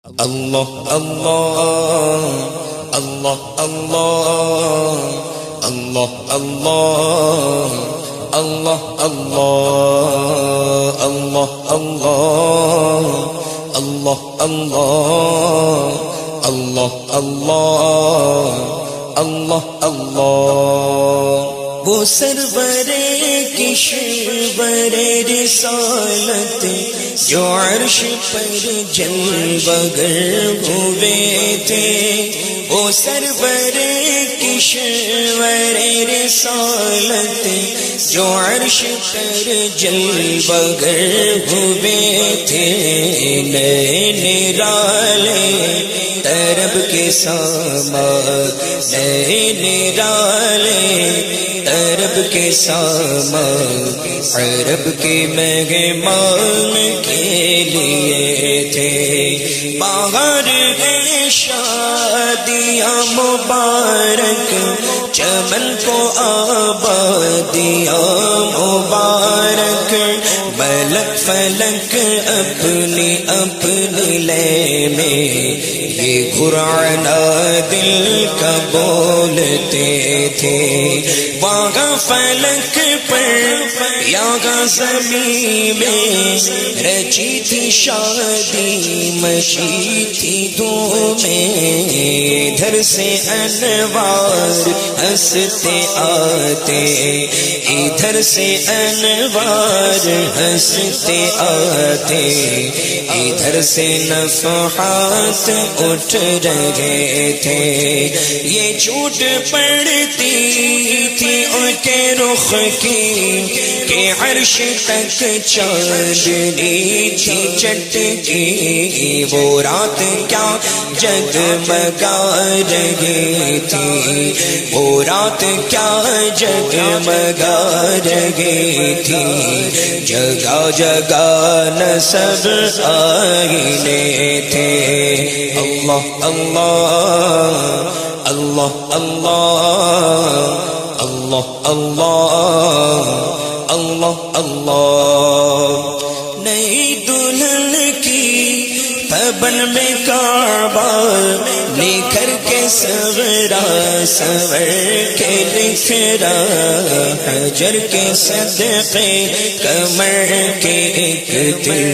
اللہ اللہ اللہ اللہ اللہ اللہ اللہ اللہ اللہ اللہ اللہ اللہ اللہ اللہ اللہ وہ سرور کشور رسالت جو عرش پر جلوگر ہوئے تھے، وہ سرور کشور رسالت جو عرش پر جلوگر ہوئے تھے، نئے نرالے طرب کے ساما، نئے نرالے عرب کے ساما، عرب کے مہمان کے لیے تھے، باہر گئے شادیاں مبارک، چمن کو آبادیاں مبارک، ملک فلک اپنی اپنی لے میں یہ قرآن دل کا بولتے تھے، وہاں فلک پر یہاں زمین میں رچی تھی شادی، مچی تھی دھومیں، ادھر سے انوار ہنستے آتے، ادھر سے انوار ہنستے آتے، ادھر سے نفحات اٹھ رہے تھے، یہ جھوٹ پڑتی تھی ان کے رخ کی کہ عرش تک چاندنی تھی چٹکی، وہ رات کیا جگمگا رہی تھی، وہ رات کیا جگمگا رہی تھی، جگہ جگہ نصب آئینے تھے، اللہ اللہ اللہ اللہ اللہ اللہ اللہ اللہ نئی دلہن کی پبن میں کعبہ نکھر کے سورا سور کے لکھرا، حجر کے صدقے کمر کے ایک دل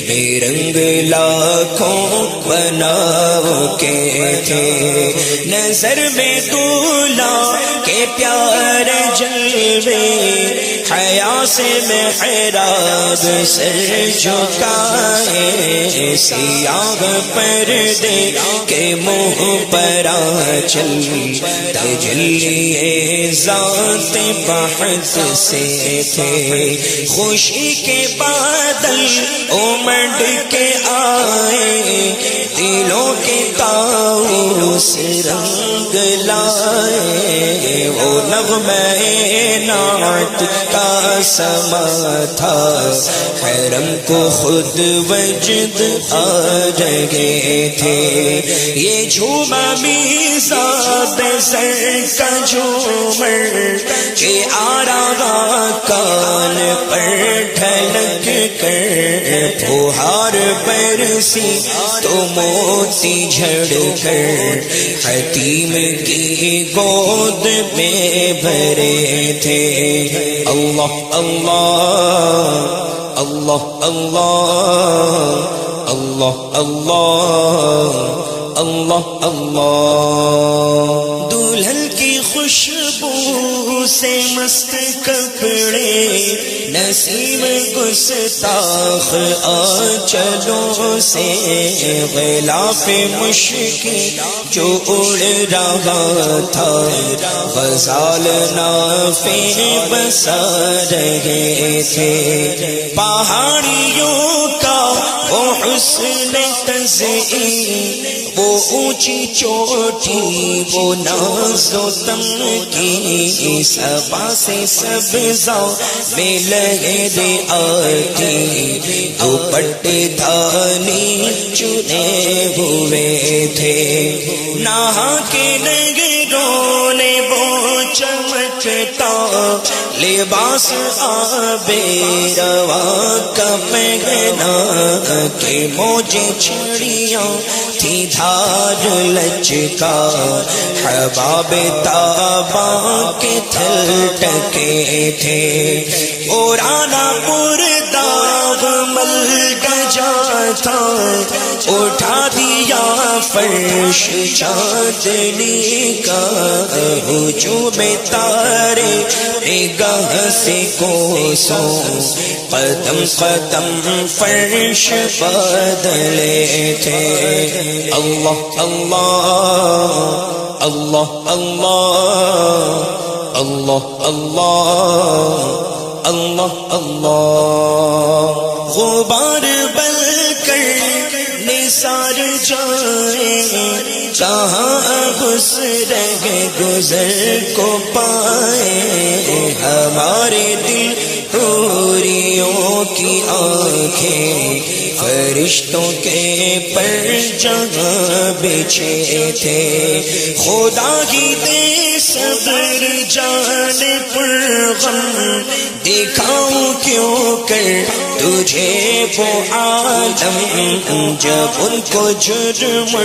بے رنگ لاکھوں بناؤ کے تھے، نظر میں دولہا کے پیارے جلوے، حیا سے محراب سر جھکائے، سیاہ پردے کے منہ پر آنچل، تجلی ذات بحث سے تھے، خوشی کے بادل امڑ کے آئے، دلوں کے طاؤس رنگ لائے، وہ نغمہ نعت کا سما تھا، حرم کو خود وجد آ رہے تھے، یہ جھوما میزاب سر کا جھومر کہ آ رہا کان پر ڈھلک کر، پھوہار برسی تو موتی جھڑ کر حتیم کی گود میں بھرے تھے، اللہ اللہ اللہ اللہ اللہ اللہ اللہ اللہ دلہن کی خوشبو سے مست کپڑے، نسیم گستاخ آنچلوں سے، غلاف مشکی جو اڑ رہا تھا، غزال نافے بسا رہے تھے، پہاڑیوں کا وہ حسن تزئین، وہ اونچی چوٹی، وہ ناز و تمکین، صبا سے سبزہ میں لہر آتی، دوپٹے دھانی چنے ہوئے تھے، نہا کے نگروں نے وہ چمکتا لے لباس آب رواں کا پہنا کہ موجیں چھڑیاں تھی دھار لچکا حباب تاباں کے تھل ٹکے تھے اورانا پور داغ مل گجا تھا اٹھا دیا فرش چاندنی کا ہجوم تارے نگاہ سے کوسوں قدم قدم فرش بدلے تھے اللہ اللہ اللہ اللہ اللہ اللہ اللہ غبار بل کر نثار جائے کہاں اس رہ گزر کو پائے ہمارے دل حوریوں کی آنکھیں فرشتوں کے پر جہاں بچھے تھے خدا کی دے صبر جان پر غم دکھاؤں کیوں کر تجھے وہ عالم جب ان کو جرم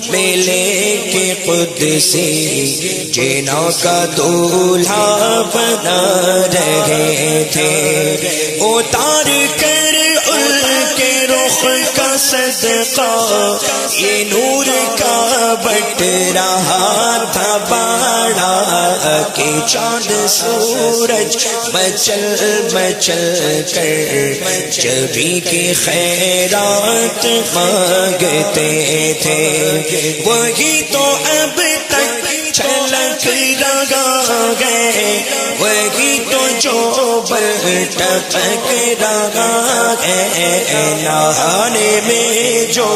میں لے کے قدسی جنا کا دولہا بنا رہے تھے اتار کر ان کے رخ کا صدقہ یہ نور کا بٹ رہا تھا باڑا کہ چاند سورج مچل مچل کر جبھی کی خیرات مانگتے تھے وہی تو اب تک چھلک لگا گئے وہی تو جو بل ٹپک رہا ہے نہانے میں جو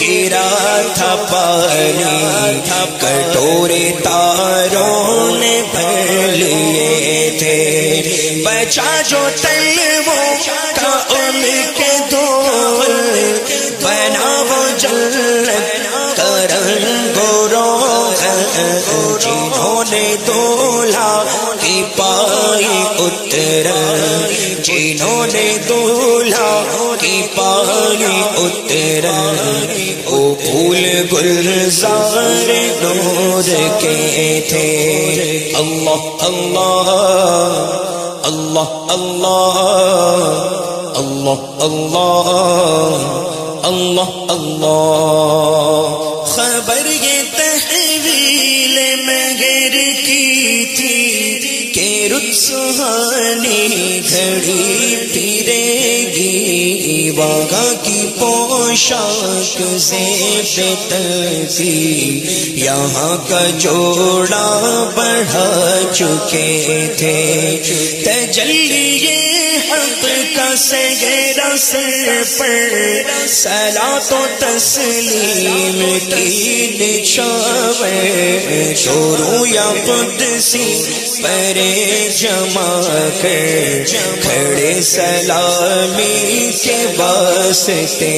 گرا تھا پانی کٹورے تاروں نے بھر لیے تھے بچا جو تلووں کا ان کے دول بنا وہ جنت کا رنگ و روغن جنہوں نے دولہا کی پائی اترن جنہوں نے دولہا کی پائی اترن وہ پھول گلزار نور کے تھے اللہ اللہ اللہ اللہ اللہ اللہ اللہ اللہ خبر یہ تحویل مگر کی تھی کہ رت سہانی گھڑی پھرے گی واگا کی پوشاک زیب تلفی یہاں کا جوڑا بڑھا چکے تھے تجلی حق کا سہرا سر پر صلاۃ و تسلیم کی نچھاور شروع یا قدسی پرے جمع کر کھڑے سلامی کے واسطے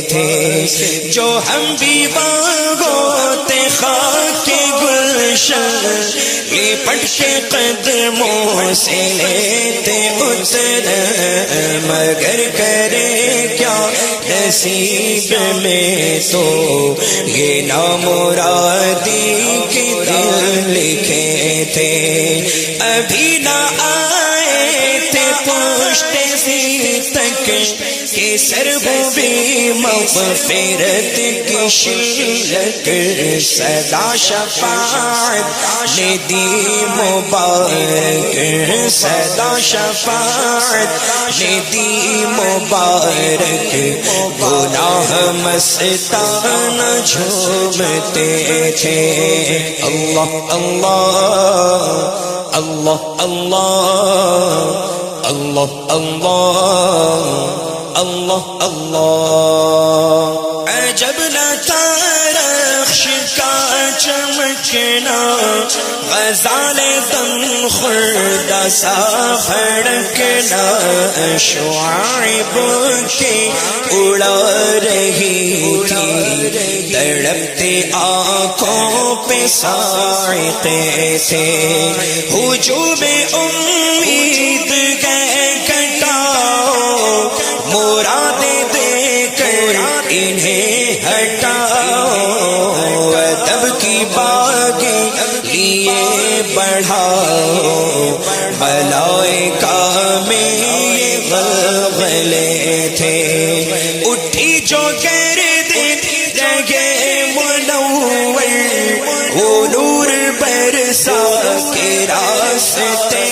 تھے جو ہم بھی باغوتے خاک کے گلشن لپٹ کے قدموں سے لیتے اتر مگر کرے کیا نصیب میں تو یہ نامرادی کے دل لکھے تھے ابھی نہ آئے تھے پشت سی تک کہ سرو بھی مغفرت کی شلک صدا شفاعت نے دی مبارک صدا شفاعت نے دی مبارک گناہ مستان جھومتے تھے اللہ اللہ اللہ اللہ اللہ اللہ اللہ اللہ عجب نہ تارخش نقش کا چمکنا، غزال دم خوردہ سا کھڑکنا، شعائب کے اڑا رہی تھی تڑپتے آنکھوں پہ صاعقے تھے، ہجوم امید گئے کٹاؤ، مرادیں دے کر انہیں ہٹاؤ، ادب کی باغیں لیے بڑھاؤ، ملائکہ میں یہ غلغلے تھے، اٹھی جو گرد جگہ منور، وہ نور برسا کے راستے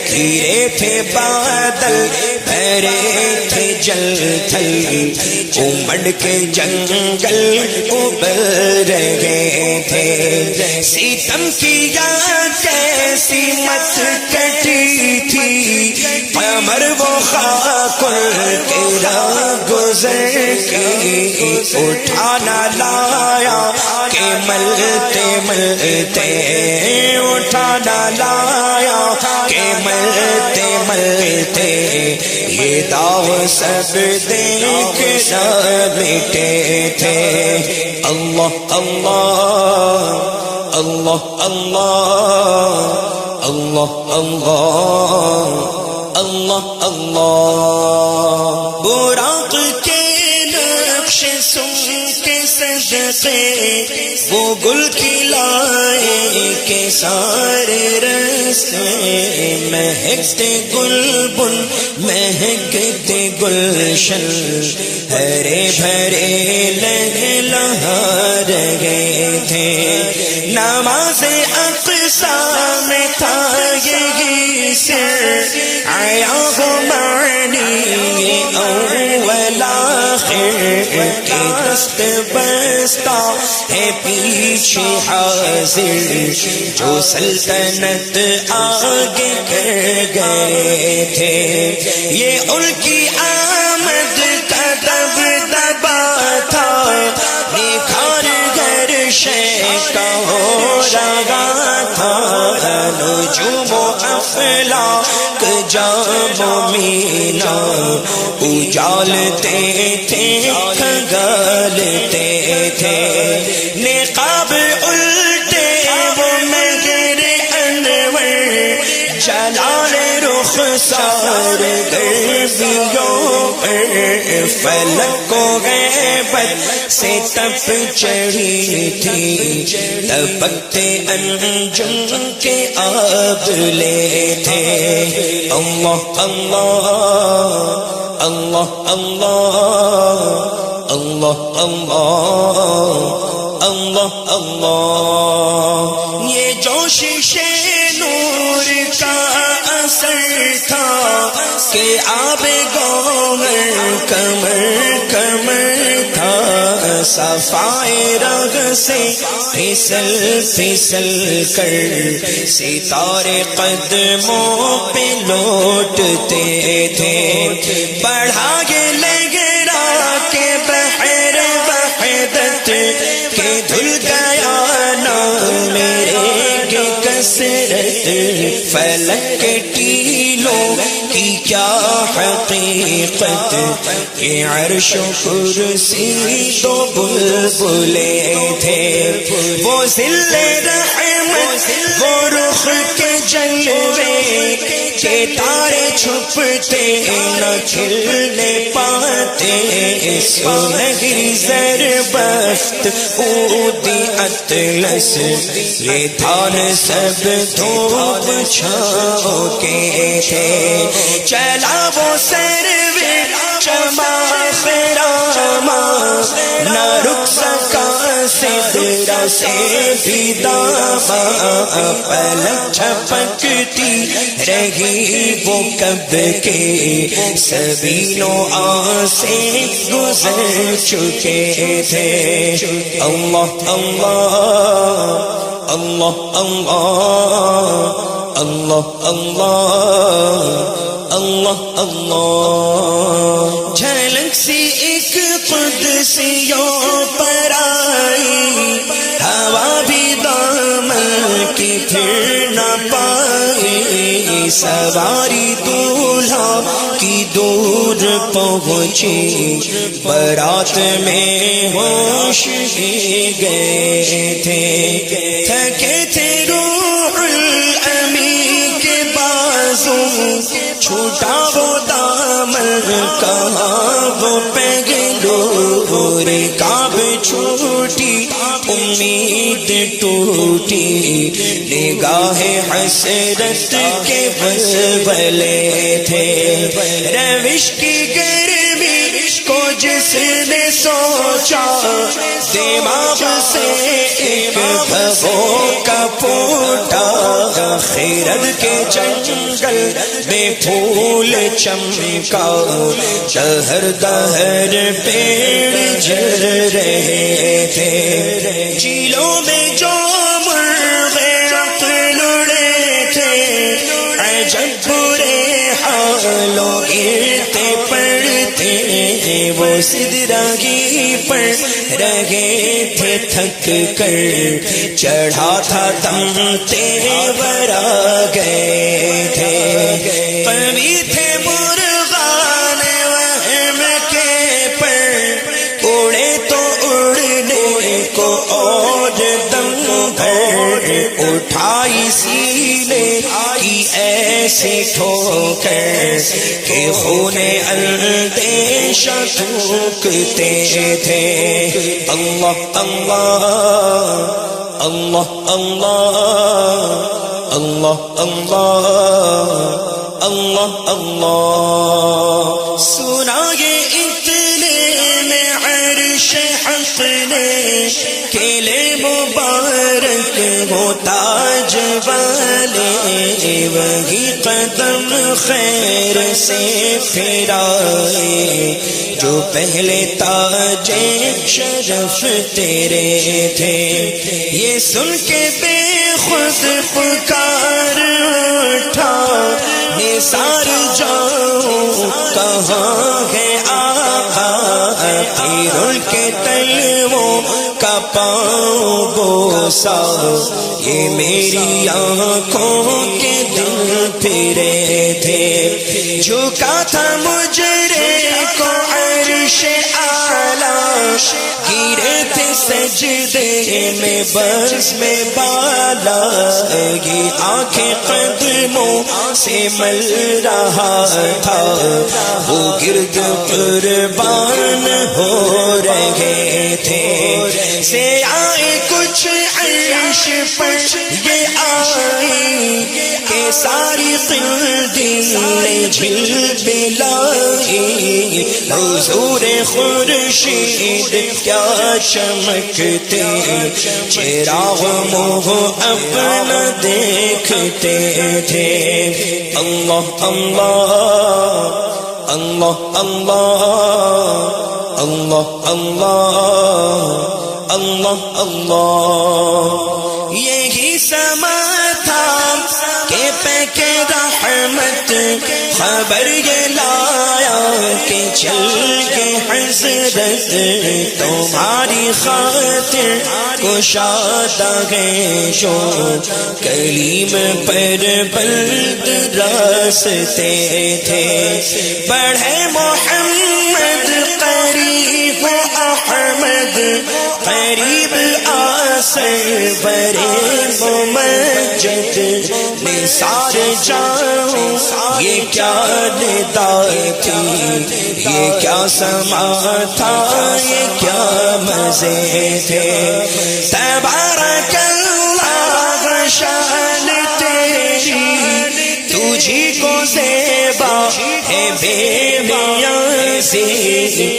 گھیرے تھے بادل، بھرے تھے جل تھل، امڑ کے جنگل ابل رہے تھے، ستم کیا کیسی مت کٹی تھی، قمر وہ خاک کے راہ گزر کی، اٹھانا لایا کہ ملتے ملتے، اٹھانا لایا کہ ملتے ملتے، یہ داغ سب دیکھ نہ مٹے تھے، اللہ اللہ اللہ اللہ اللہ اللہ اللہ اللہ، براق کے نقش سن کے صدقے، وہ گل کھلائے کے سارے رستے، مہکتے گلبن مہکتے گلشن، ہرے بھرے لہلہا رہے تھے، نماز اقصیٰ میں تھا یہی سر، آیا ہو معنی اول آخر کے، دست بستہ ہے پیچھے حاضر، جو سلطنت آگے کر گئے تھے، یہ ان کی آمد کا دبدبا تھا، نکھار گر شے کا ہو رہا تھا، نجوم و افلاک جام و مینا، اجالتے تھے کھنگالتے تھے، نقاب الٹے وہ مگر انور، جلال رخسار غربیوں پر، فلک کو غیبت سے تپ چڑھی تھی، تپکتے انجم کے آب لے تھے، اللہ اللہ اللہ اللہ اللہ اللہ اللہ اللہ، یہ جوشش نور کا اثر تھا کہ آب گوہر کمر کمر تھا، صفائے رگ سے پھسل پھسل کر، ستارے قدموں پہ لوٹتے تھے، بڑھا کے لگرا کے بحر وحدت کے، دھل گیا نام میرے کی کثرت، فلک کے ٹیلوں کی کیا حقیقت، کہ عرش و کرسی تو بلبلے تھے، وہ ذل رحمت وہ رخ کے جلوے، کہ تارے چھپتے نہ کھلنے پاتے، سنہری زربفت اودی اطلس، یہ تھان سب دھوپ چھاؤں کے تھے، چلا وہ سرور چما خراما، نہ رک سکا سدرا سے بھی داما، پلک جھپکتی رہی وہ کب کے، سبھی نوع سے گزر چکے تھے، اللہ اللہ اللہ اللہ اللہ اللہ اللہ اللہ، جھلک سی ایک قدسیوں پر آئی، سواری دولہا کی دور پہنچی بارات میں ہوش ہی گئے تھے تھکے تھے روح الامین کے بازو چھوٹا وہ دامن کہاں وہ پہلو رکاب چھوٹی امید ٹوٹی نگاہ حسرت کے بلبلے تھے روش کی گرمی کو جس نے سوچا دماغ سے ایک بھگو کا پھوٹا خیرت کے جنگل میں پھول چمکا دہر دہر پیڑ جل رہے تھے چیلوں میں جو مرغے عقل اڑے تھے عجب برے حالوں گرتے پڑتے وہ سدرگی پر رہے تھے تھک کر چڑھا تھا دم تیور آ گئے تھے قوی تھے مرغان وہم کے پر اڑے تو اڑنے کو اور دم بھر اٹھائی سینے کی ایسی ٹھوکر کہ خون اندیشہ تھوکتے تھے اللہ اللہ اللہ اللہ اللہ اللہ اللہ اللہ سنا یہ اتنے میں عرش حق نے کیلے مبارک وہ تاج والے وہی قدم خیر سے پھرائے جو پہلے تاج شرف تیرے تھے یہ سن کے بے خود پکار اٹھا نثار جاؤں کہاں ہے آقا تیر کے تلووں کا پاؤں بوسا یہ میری آنکھوں کے دل پھرے تھے جھکا تھا مجرے کو عرش اعلیٰ گرے تھے سجدے میں بس میں بالا یہ آنکھیں قدموں سے مل رہا تھا وہ گرد قربان ہو رہے تھے سے آئے کچھ عرش پر یہ آئی کہ ساری قلدیں جھل بلائی حضور خورشید کیا چمکتے چراغ منہ اپنا دیکھتے تھے اللہ اللہ اللہ اللہ اللہ اللہ اللہ اللہ یہی سما تھا کہ پیک رحمت خبر یہ لایا کہ چل کے حضرت تمہاری خاطر کشادہ ہے جو کلیم پر بلد راستے تھے پڑھے محمد قریب احمد قریب آسر برے ممجد نثار جاؤں یہ کیا ندا تھی یہ کیا سما تھا یہ کیا مزے تھے تبارک اللہ شان تیری تجھی کو زیبا ہے بے نیازی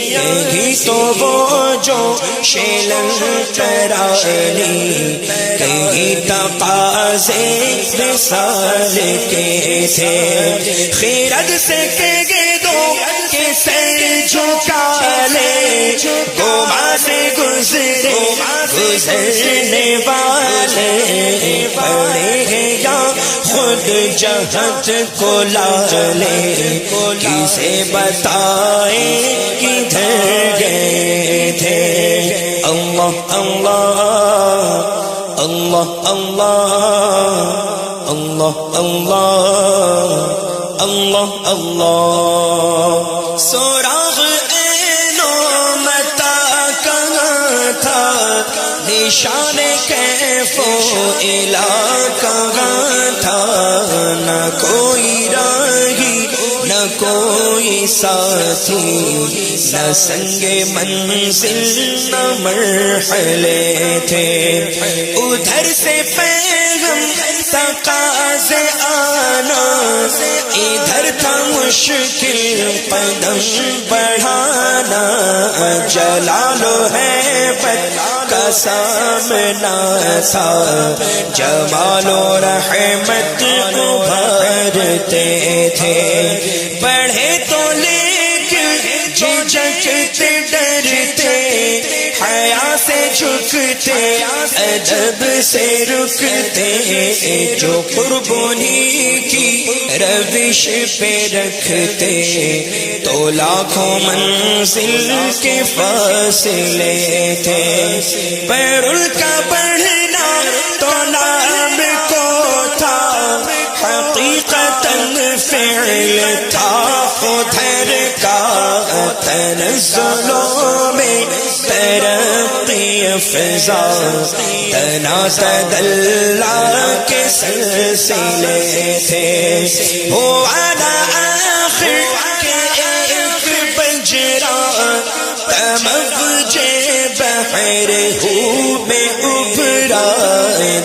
کہیں تو وہ جو شیلن کرانی کہیں تقاضے وصال کے تھے خیرت سے کہے دو کہ سر جھکا لے گوما سے گزرنے والے پڑے ہیں یا خود جہت کو لالے کسے بتائے کدھر گئے تھے اللہ اللہ اللہ اللہ اللہ اللہ اللہ اللہ سوراخ اینو متا کہاں تھا نشان کیف و الا کہاں تھا نہ کوئی راہی نہ کوئی ساتھی نہ سنگ منزل نہ مرحلے تھے ادھر سے پیغام تقاضے آنا ادھر تھا مشکل قدم بڑھانا جلال و حیبت کا سامنا تھا جمال و رحمت ابھرتے تھے بڑھے تو لیکن جھجکتے ڈرتے حیا سے جھکتے ادب سے رکتے جو قربانی کی روش پہ رکھتے تو لاکھوں منزل کے فاصلے تھے پر ان کا بڑھنا تو نام کو تھا حقیقتاً فعل تھا ادھر کا تنزلوں میں ترقی افزا تنا تدلہ کے سلسلے تھے وہ آنا آخر کے ایک بجرا تمغج بحر ہو میں ابھرا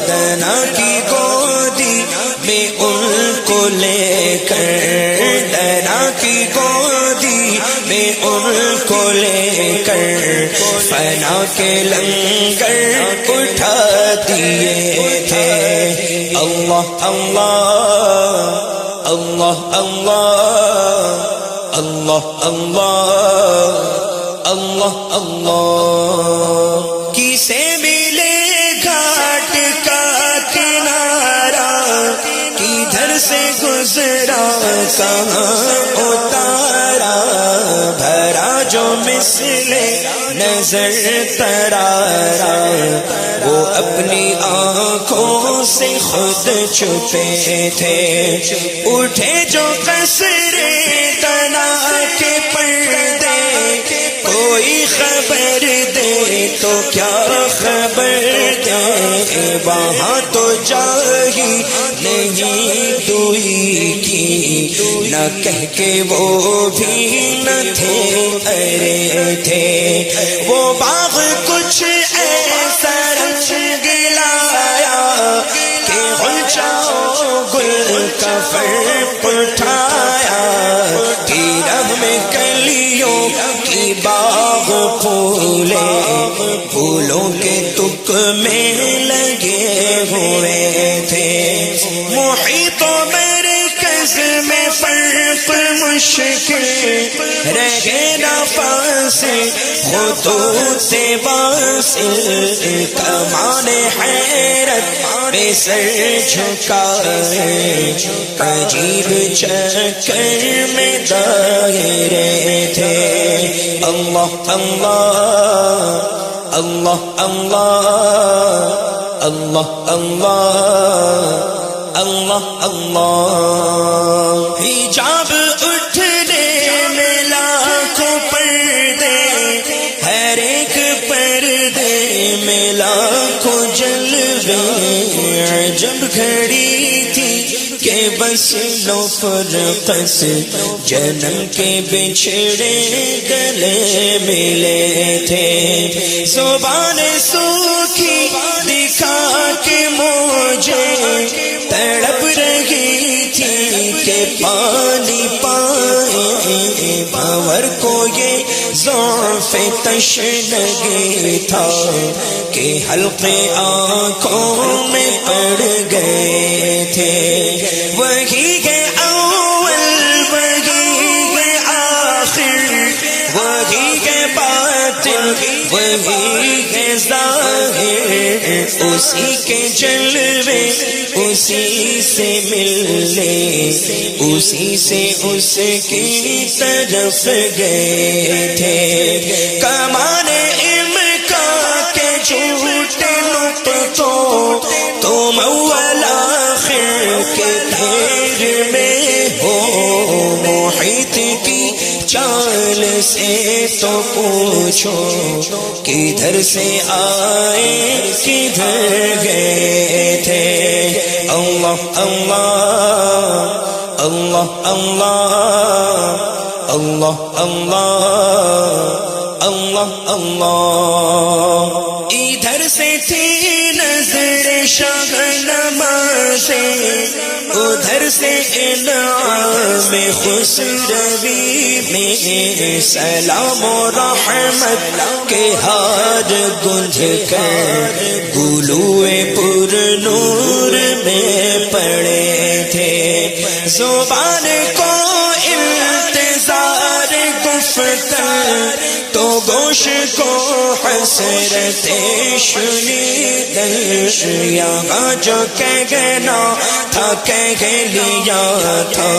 دنا کی گودی میں ان کو لے کر دنا کی گودی میں ان کو لے کر فنا کے لنگر اٹھا دیے تھے اللہ اللہ اللہ اللہ اللہ اللہ اللہ اللہ کسے ملے گھاٹ کا کنارہ کدھر سے گزرا کہاں اتارا بھرا جو مثل نظر ترارا وہ اپنی آنکھوں سے خود چھپے تھے اٹھے جو قصرے تنا کے پردے کوئی خبر دے تو کیا خبر دے وہاں تو جاہی نہیں دوئی کی نہ کہہ کے وہ بھی نہ تھے ارے تھے وہ باغ کچھ ایسا رنگ لایا کہ غنچہ گل کا فرق اٹھایا کہ رب میں کلیوں کی باغ پھولے پھولوں کے تک میں لگے ہوئے تھے محیط و مرکز میں فرق مشکل رہے نہ فاصل خطوط واصل کمان حیرت بے سر جھکائے عجیب چکر میں دائرے تھے اللہ اللہ اللہ اللہ اللہ اللہ اللہ اللہ حجاب اٹھنے میں لاکھوں پردے ہر ایک پردے میں لاکھوں جلوے عجب گھڑی تھی کہ بس لو فرقت جنم کے بچھڑے گلے ملے تھے زبان سوکھی دکھا کے مجھے تڑپ رہی تھی کہ پانی پائے بھنور کو یہ ضعف تشنگی تھا کہ حلقے آنکھوں میں پڑ گئے تھے وہی ہے اول وہی ہے آخر وہی ہے باطن وہی ہے ظاہر اسی کے جلوے اسی سے ملنے اسی سے اس کی طرف گئے تھے کمان امکا کے جھوٹے نقطوں تم اول آخر تو پوچھو کدھر سے آئے کدھر گئے تھے اللہ اللہ اللہ اللہ اللہ اللہ اللہ اللہ ادھر سے تھی نظر شاہنما سے ادھر سے انعام خسروی میں سلام و رحمت کے ہار گونج کر گلوئے پر نور میں پڑے تھے زبان کو انتظار گفتگو تو گوش کو حسرت شنیدن یہاں جو کہنا تھا کہہ لیا تھا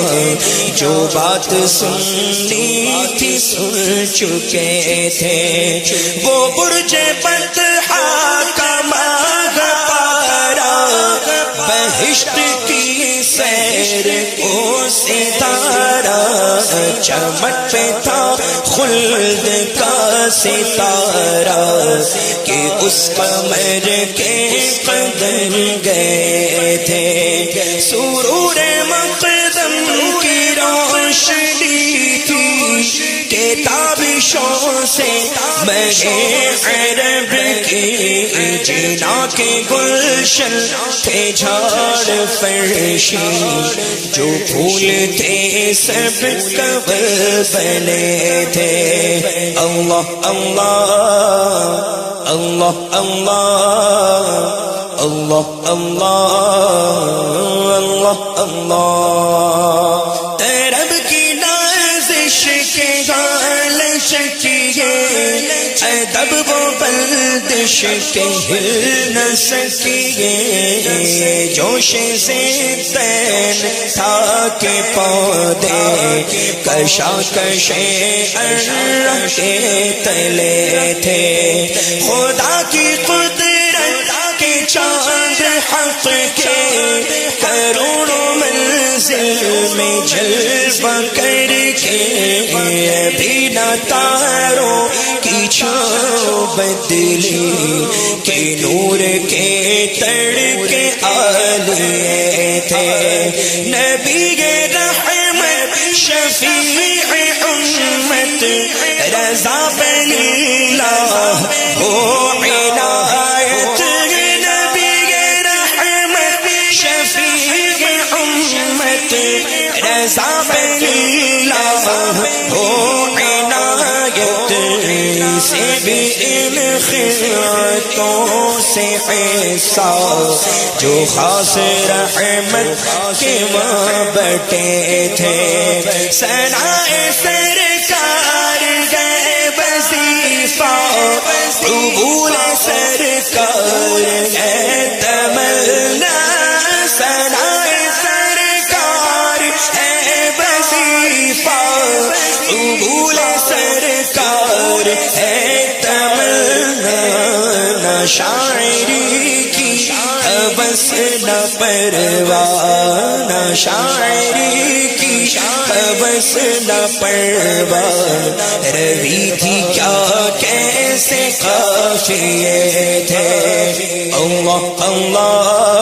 جو بات سننی تھی سن چکے تھے وہ برج بطحا کا ماغ پارا بہشت کی سیر کو ستارہ چمٹ پہ تھا خلد کا ستارہ کہ اس قمر کے قدم گئے تھے سرور مقدم کی روشنی تھی کہ تابشوں سے مہے عرب کی جنا کے گلشن تھے جھاڑ فرشی جو پھول تھے سب کور بنے تھے اللہ اللہ اللہ اللہ اللہ اللہ اللہ اللہ رب کی نازش کے گال شکیے ادب و بلدش کے ہل نہ سکیے جوش سے تین تھا کے پودے کشا کشے ارم کے تلے تھے خدا کی قدرت کے چاند حق کے کروڑوں منزل میں جلوہ کر کے بھی نہ تاروں کی چھاؤں بدلی کہ نور کے تڑکے آلیے تھے نبی رحمت شفیع امت رضا بن اللہ ہو عنایت نبی رحمت شفیع امت رضا بن اللہ ہو عنایت سے بھی ان خدمتوں سے حصہ جو خاص رحمت کے ماں بٹے تھے ثنائے سرکار گئے وظیفہ قبول سرکار ہے تمنا ثنائے سرکار ہے وظیفہ قبول سرکار ہے تمنا نہ شاعری کی بس نہ پرواہ نہ شاعری کی بس نہ پرواہ روی تھی کیا کیسے قافیے تھے اللہ اللہ